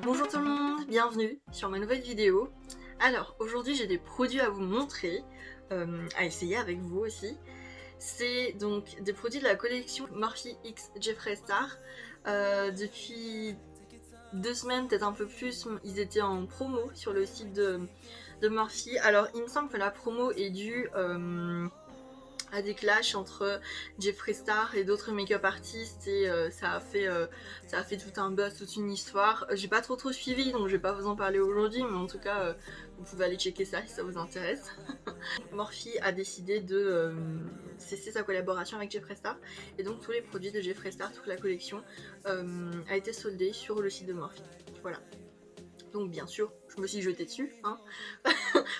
Bonjour tout le monde, bienvenue sur ma nouvelle vidéo. Alors aujourd'hui j'ai des produits à vous montrer, à essayer avec vous aussi. C'est donc des produits de la collection Morphe X Jeffree Star. Depuis 2 semaines, peut-être un peu plus, ils étaient en promo sur le site de Morphe. Alors il me semble que la promo est due à des clashs entre Jeffree Star et d'autres make-up artistes et ça a fait tout un buzz, toute une histoire. J'ai pas trop suivi donc je vais pas vous en parler aujourd'hui, mais en tout cas vous pouvez aller checker ça si ça vous intéresse. Morphe a décidé de cesser sa collaboration avec Jeffree Star et donc tous les produits de Jeffree Star, toute la collection a été soldée sur le site de Morphe. Voilà. Donc bien sûr, je me suis jetée dessus, hein,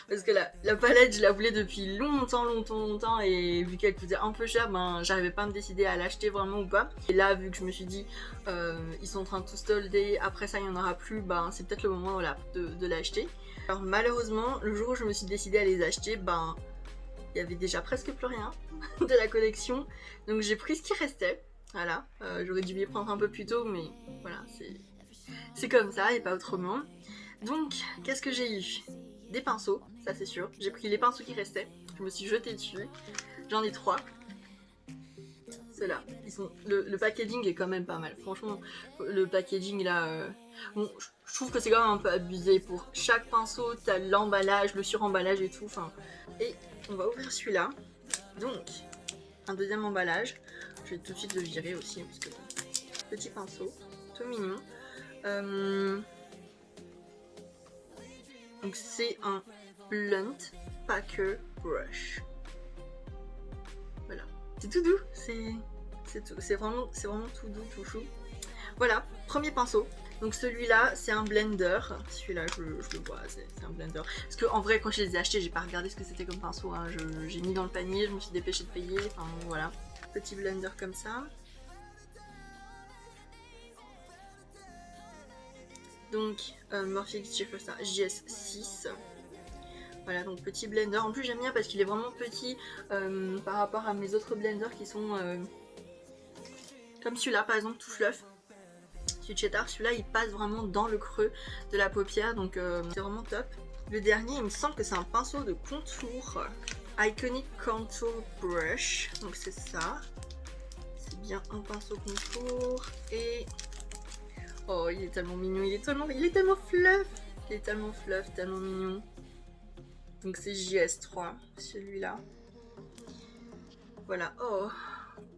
parce que la palette, je la voulais depuis longtemps, et vu qu'elle coûtait un peu cher, ben j'arrivais pas à me décider à l'acheter vraiment ou pas. Et là, vu que je me suis dit, ils sont en train de tout solder, après ça il y en aura plus, ben c'est peut-être le moment voilà, de l'acheter. Alors malheureusement, le jour où je me suis décidée à les acheter, ben il y avait déjà presque plus rien de la collection, donc j'ai pris ce qui restait. Voilà, j'aurais dû m'y prendre un peu plus tôt, mais voilà, c'est comme ça et pas autrement. Donc, qu'est-ce que j'ai eu? Des pinceaux, ça c'est sûr. J'ai pris les pinceaux qui restaient, je me suis jetée dessus. J'en ai 3. Ceux-là, le packaging est quand même pas mal. Franchement, le packaging là, bon, je trouve que c'est quand même un peu abusé. Pour chaque pinceau, t'as l'emballage, le suremballage et tout. Enfin, et on va ouvrir celui-là. Donc, un deuxième emballage. Je vais tout de suite le virer aussi parce que petit pinceau, tout mignon. Donc c'est un blunt packer brush. Voilà, c'est tout doux, c'est vraiment tout doux, tout chou. Voilà, premier pinceau. Donc celui-là, c'est un blender. Celui-là, je le vois, c'est un blender. Parce que en vrai, quand je les ai achetés, j'ai pas regardé ce que c'était comme pinceau. Hein. J'ai mis dans le panier, je me suis dépêchée de payer. Enfin voilà, petit blender comme ça. Donc Morphe X Jeffree Star JS6. Voilà, donc petit blender. En plus j'aime bien parce qu'il est vraiment petit par rapport à mes autres blenders qui sont comme celui-là par exemple, tout fluff. Celui-là il passe vraiment dans le creux de la paupière, donc c'est vraiment top. Le dernier, il me semble que c'est un pinceau de contour. Iconic Contour Brush, donc c'est ça. C'est bien un pinceau contour et... Oh, il est tellement mignon, il est tellement fluff. Il est tellement fluff, tellement mignon. Donc c'est JS3, celui-là. Voilà, oh,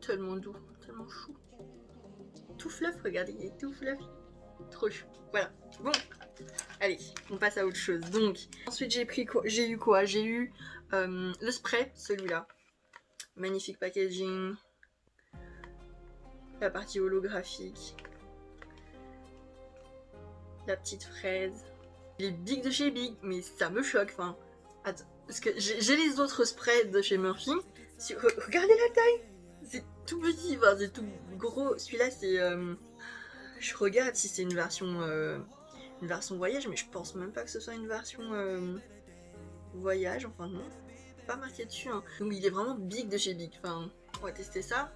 tellement doux, tellement chou. Tout fluff, regardez, il est tout fluff. Trop chou, voilà. Bon, allez, on passe à autre chose. Donc, ensuite j'ai pris quoi? J'ai eu quoi? J'ai eu le spray, celui-là. Magnifique packaging. La partie holographique. La petite fraise. Les Big de chez Big, mais ça me choque, enfin... Attends, parce que j'ai les autres sprays de chez Morphe. Regardez la taille, c'est tout petit, enfin, c'est tout gros. Celui-là, c'est... je regarde si c'est une version voyage, mais je pense même pas que ce soit une version voyage. Enfin non, pas marqué dessus. Hein. Donc il est vraiment big de chez Big. Enfin, on va tester ça.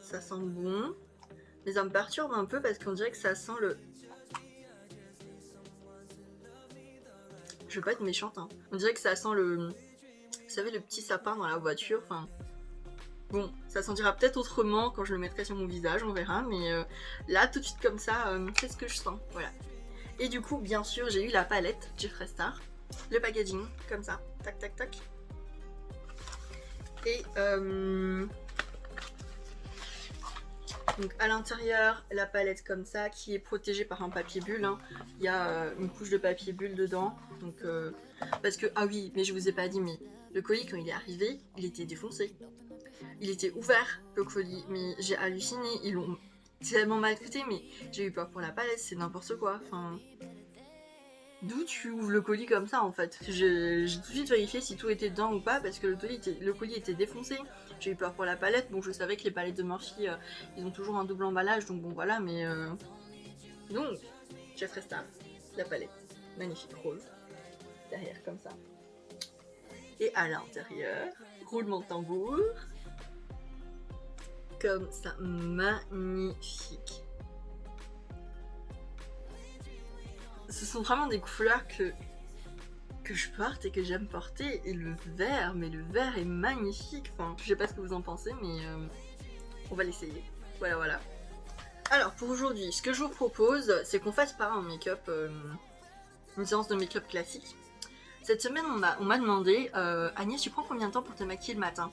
Ça sent bon, mais ça me perturbe un peu parce qu'on dirait que ça sent le... Je veux pas être méchante, hein. On dirait que ça sent le... Vous savez, le petit sapin dans la voiture, enfin... Bon, ça sentira peut-être autrement quand je le mettrai sur mon visage, on verra, mais là, tout de suite comme ça, c'est ce que je sens, voilà. Et du coup, bien sûr, j'ai eu la palette Jeffree Star, le packaging, comme ça, tac tac tac. Et donc à l'intérieur, la palette comme ça, qui est protégée par un papier bulle, hein. Il y a une couche de papier bulle dedans, donc parce que, ah oui, mais je vous ai pas dit, mais le colis quand il est arrivé, il était défoncé. Il était ouvert, le colis, mais j'ai halluciné, ils l'ont tellement maltraité, mais j'ai eu peur pour la palette, c'est n'importe quoi, enfin... D'où tu ouvres le colis comme ça en fait? J'ai tout de suite vérifié si tout était dedans ou pas parce que le colis était défoncé. J'ai eu peur pour la palette, bon je savais que les palettes de Morphe ils ont toujours un double emballage donc bon voilà, mais donc Jeffree Star, la palette, magnifique rose, derrière comme ça. Et à l'intérieur, roulement de tambour, comme ça magnifique. Ce sont vraiment des couleurs que je porte et que j'aime porter. Et le vert, mais le vert est magnifique. Enfin, je sais pas ce que vous en pensez, mais on va l'essayer. Voilà, voilà. Alors pour aujourd'hui, ce que je vous propose, c'est qu'on fasse pas un make-up, une séance de make-up classique. Cette semaine, on m'a demandé, Agnès, tu prends combien de temps pour te maquiller le matin?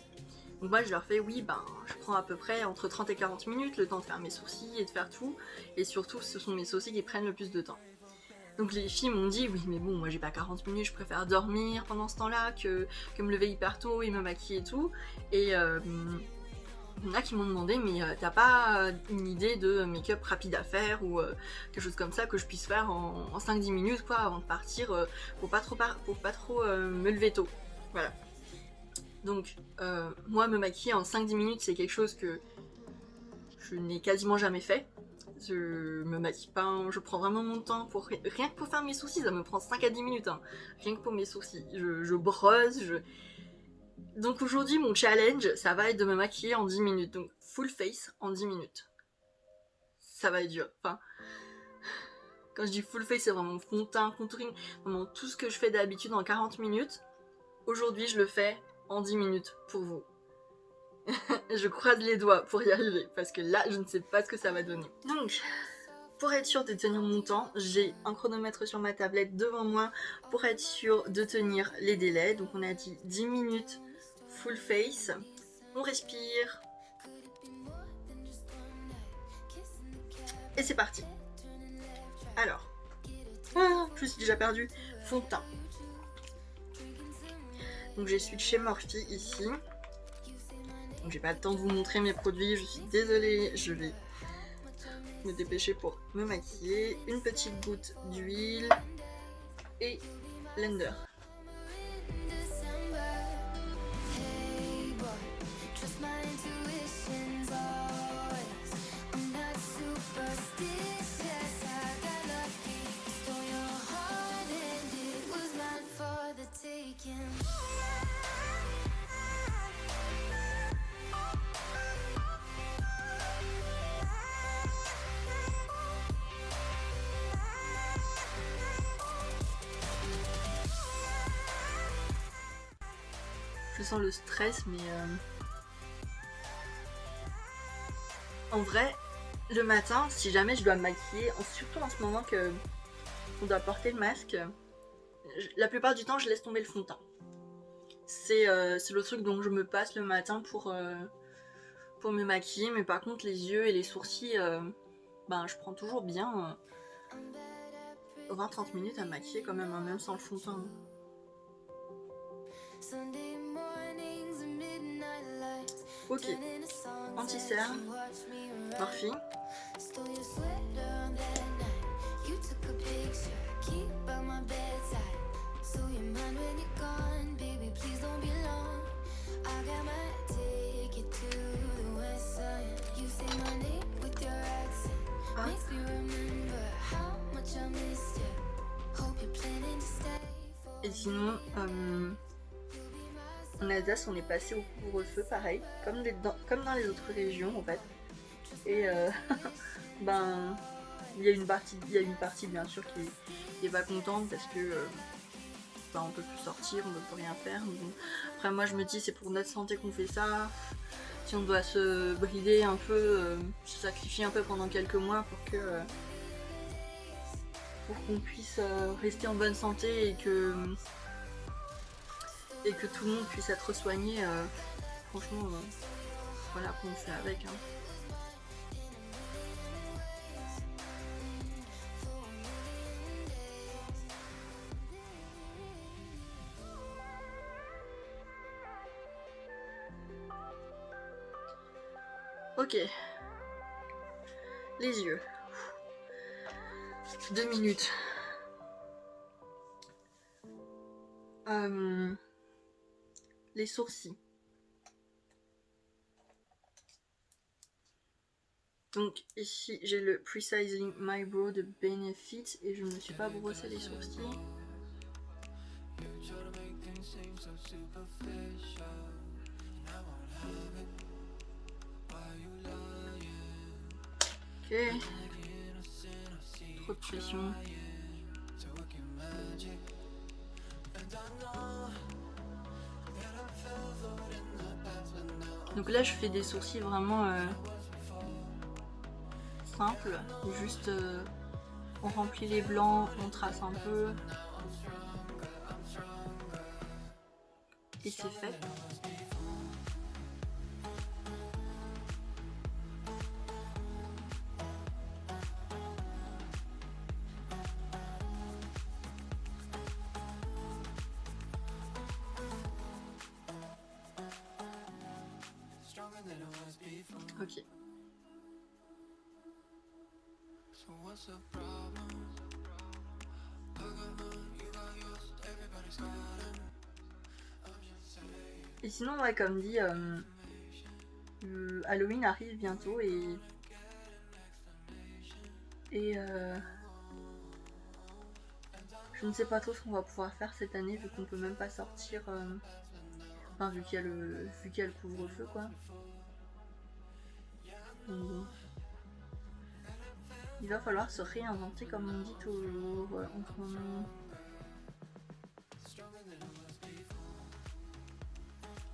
Donc moi je leur fais oui, ben je prends à peu près entre 30 et 40 minutes, le temps de faire mes sourcils et de faire tout. Et surtout, ce sont mes sourcils qui prennent le plus de temps. Donc les filles m'ont dit oui, mais bon, moi j'ai pas 40 minutes, je préfère dormir pendant ce temps-là que me lever hyper tôt et me maquiller et tout. Et il y en a qui m'ont demandé mais t'as pas une idée de make-up rapide à faire ou quelque chose comme ça que je puisse faire en 5-10 minutes quoi avant de partir pour pas trop me lever tôt. Voilà. Donc moi me maquiller en 5-10 minutes c'est quelque chose que je n'ai quasiment jamais fait. Je me maquille pas, je prends vraiment mon temps pour rien que pour faire mes sourcils, ça me prend 5 à 10 minutes, hein. Rien que pour mes sourcils. Je brosse, Donc aujourd'hui mon challenge ça va être de me maquiller en 10 minutes, donc full face en 10 minutes. Ça va être dur. Enfin, quand je dis full face c'est vraiment fond de teint, contouring, vraiment tout ce que je fais d'habitude en 40 minutes. Aujourd'hui je le fais en 10 minutes pour vous. Je croise les doigts pour y arriver parce que là je ne sais pas ce que ça va donner. Donc pour être sûr de tenir mon temps, j'ai un chronomètre sur ma tablette devant moi pour être sûr de tenir les délais. Donc on a dit 10 minutes full face. On respire. Et c'est parti. Alors, je me suis déjà perdue. Fond de teint. Donc j'ai switché Morphe ici. Donc j'ai pas le temps de vous montrer mes produits, je suis désolée, je vais me dépêcher pour me maquiller. Une petite goutte d'huile et blender. Je sens le stress, mais en vrai, le matin, si jamais je dois me maquiller, surtout en ce moment que on doit porter le masque, la plupart du temps, je laisse tomber le fond de teint. C'est le truc dont je me passe le matin pour me maquiller, mais par contre, les yeux et les sourcils, ben, je prends toujours bien 20-30 minutes à me maquiller quand même, hein, même sans le fond de teint. Ok, anti-cerne, Morphe. Ah. Et sinon, en Alsace, on est passé au couvre-feu, pareil, comme dans les autres régions en fait. Et ben, il y a une partie bien sûr qui est pas contente parce que ben, on peut plus sortir, on ne peut rien faire. Bon. Après moi je me dis c'est pour notre santé qu'on fait ça. Si on doit se brider un peu, se sacrifier un peu pendant quelques mois pour qu'on puisse rester en bonne santé et que tout le monde puisse être soigné, franchement, voilà qu'on fait avec. Hein. Ok. Les yeux. 2 minutes. Les sourcils. Donc ici j'ai le Precising My Brow de Benefit et je ne me suis pas brossé les sourcils. Ok. Trop de pression. Donc là je fais des sourcils vraiment simples. Juste on remplit les blancs, on trace un peu. Et c'est fait. Ok. Et sinon, ouais, comme dit, Halloween arrive bientôt et je ne sais pas trop ce qu'on va pouvoir faire cette année vu qu'on peut même pas sortir. Enfin, vu qu'il y a le couvre-feu, quoi. Donc, bon. Il va falloir se réinventer comme on dit toujours en ce moment.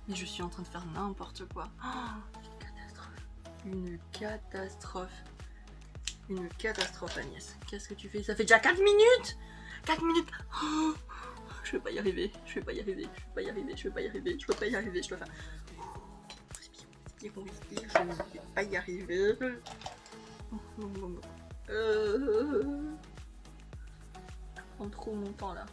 Mais je suis en train de faire n'importe quoi. Oh, une catastrophe. Une catastrophe, Agnès. Qu'est-ce que tu fais? Ça fait déjà 4 minutes 4 minutes oh, je vais pas y arriver. Je vais pas y arriver. Je vais pas y arriver. Je vais pas y arriver. Je peux pas y arriver. Je dois faire... Respire, respire. Je ne vais pas y arriver. Je prends trop mon temps là.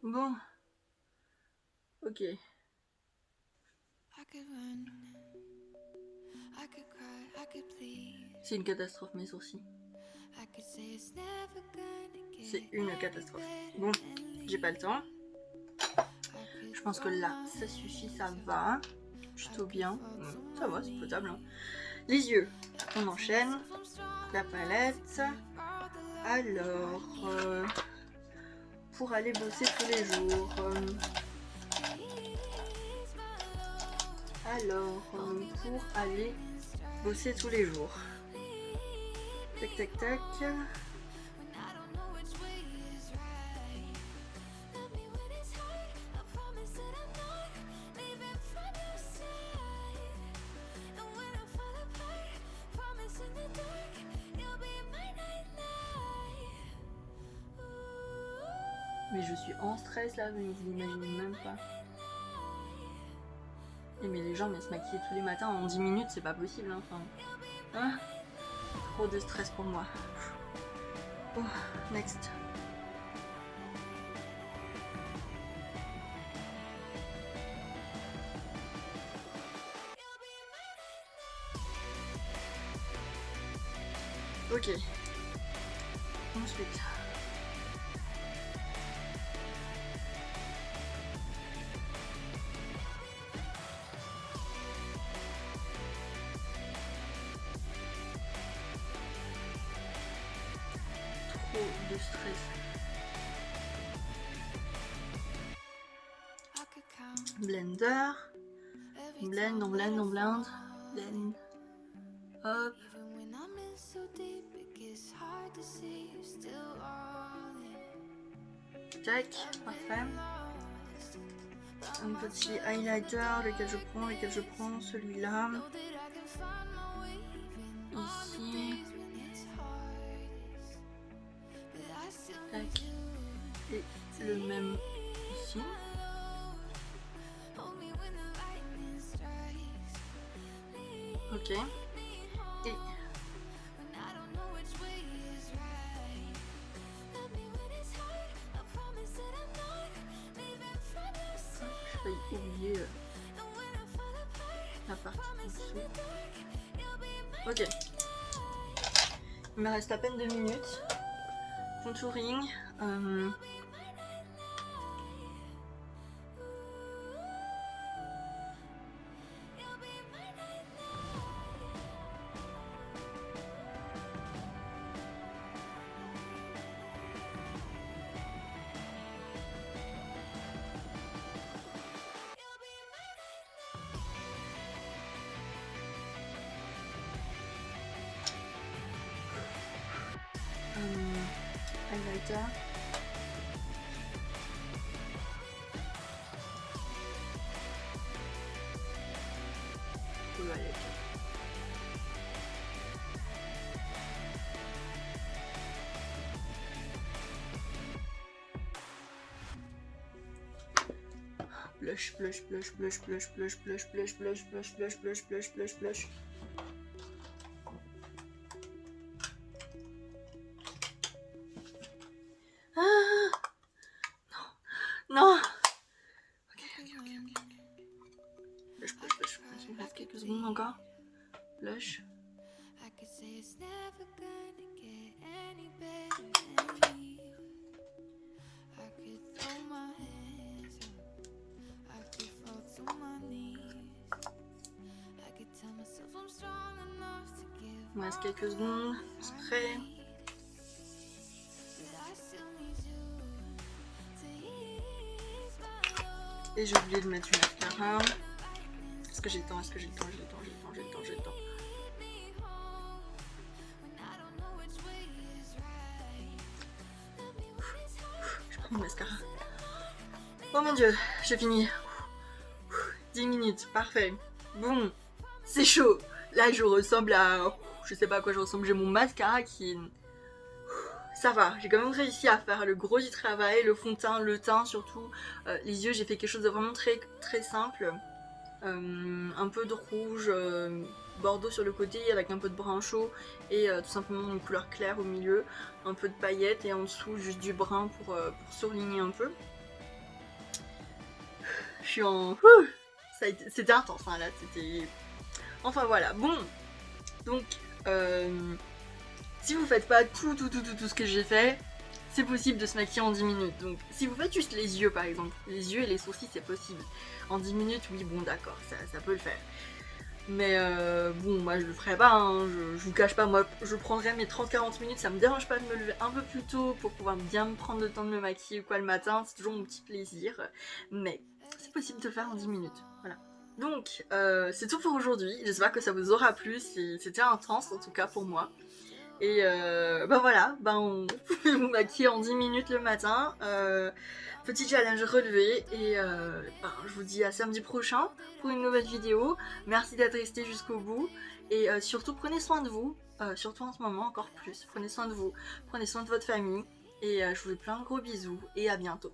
Bon. Ok. C'est une catastrophe mes sourcils. C'est une catastrophe. Bon, j'ai pas le temps. Je pense que là, ça suffit, ça va. Plutôt bien. Ça va, c'est potable. Hein. Les yeux, on enchaîne. La palette. Alors, pour aller bosser tous les jours. Pour aller bosser tous les jours. Tac, tac, tac. Mais je suis en stress là, vous n'imaginez même pas. Et mais les gens, mais se maquiller tous les matins en 10 minutes, c'est pas possible. Hein, enfin, hein, trop de stress pour moi. Oh, next. Ok. Ensuite. Trop de stress. Blender. Blend, on blend, on blend. Blend. Hop. Tac, parfait. Un petit highlighter, lequel je prends, celui-là. Ici. Tac. Et le même ici. Ok. Et j'ai failli oublier la partie en dessous. Ok. Il me reste à peine 2 minutes. Contouring. highlighter. Blush, blush, blush, blush, blush, blush, blush, blush, blush, blush, blush, blush, blush, blush, blush. Ah non. Ok. Blush, blush, blush. Je me reste quelques secondes encore. Blush. Il me reste quelques secondes. Spray. Et j'ai oublié de mettre du mascara. Est-ce que j'ai le temps? Est-ce que j'ai le temps? J'ai le temps, j'ai le temps, j'ai le temps, j'ai le temps. Je prends mon mascara. Oh mon dieu, j'ai fini. 10 minutes, parfait. Bon, c'est chaud. Là, je ressemble à... Je sais pas à quoi je ressemble. J'ai mon mascara qui... Ça va, j'ai quand même réussi à faire le gros du travail, le fond de teint, le teint surtout. Les yeux, j'ai fait quelque chose de vraiment très, très simple. Un peu de rouge, bordeaux sur le côté avec un peu de brun chaud et tout simplement une couleur claire au milieu, un peu de paillettes et en dessous juste du brun pour surligner un peu. Je suis en... C'était intense hein, là, c'était... Enfin voilà, bon, donc si vous faites pas tout ce que j'ai fait, c'est possible de se maquiller en 10 minutes. Donc si vous faites juste les yeux par exemple, les yeux et les sourcils c'est possible. En 10 minutes, oui bon d'accord, ça peut le faire. Mais bon, moi je le ferai pas, hein. Je vous cache pas, moi je prendrai mes 30-40 minutes, ça me dérange pas de me lever un peu plus tôt pour pouvoir bien me prendre le temps de me maquiller ou quoi le matin, c'est toujours mon petit plaisir. Mais c'est possible de le faire en 10 minutes, voilà. Donc, c'est tout pour aujourd'hui, j'espère que ça vous aura plu, c'était intense en tout cas pour moi. Et bah voilà, vous pouvez vous maquiller en 10 minutes le matin. Petit challenge relevé et je vous dis à samedi prochain pour une nouvelle vidéo. Merci d'être resté jusqu'au bout et surtout prenez soin de vous, surtout en ce moment encore plus. Prenez soin de vous, prenez soin de votre famille et je vous fais plein de gros bisous et à bientôt.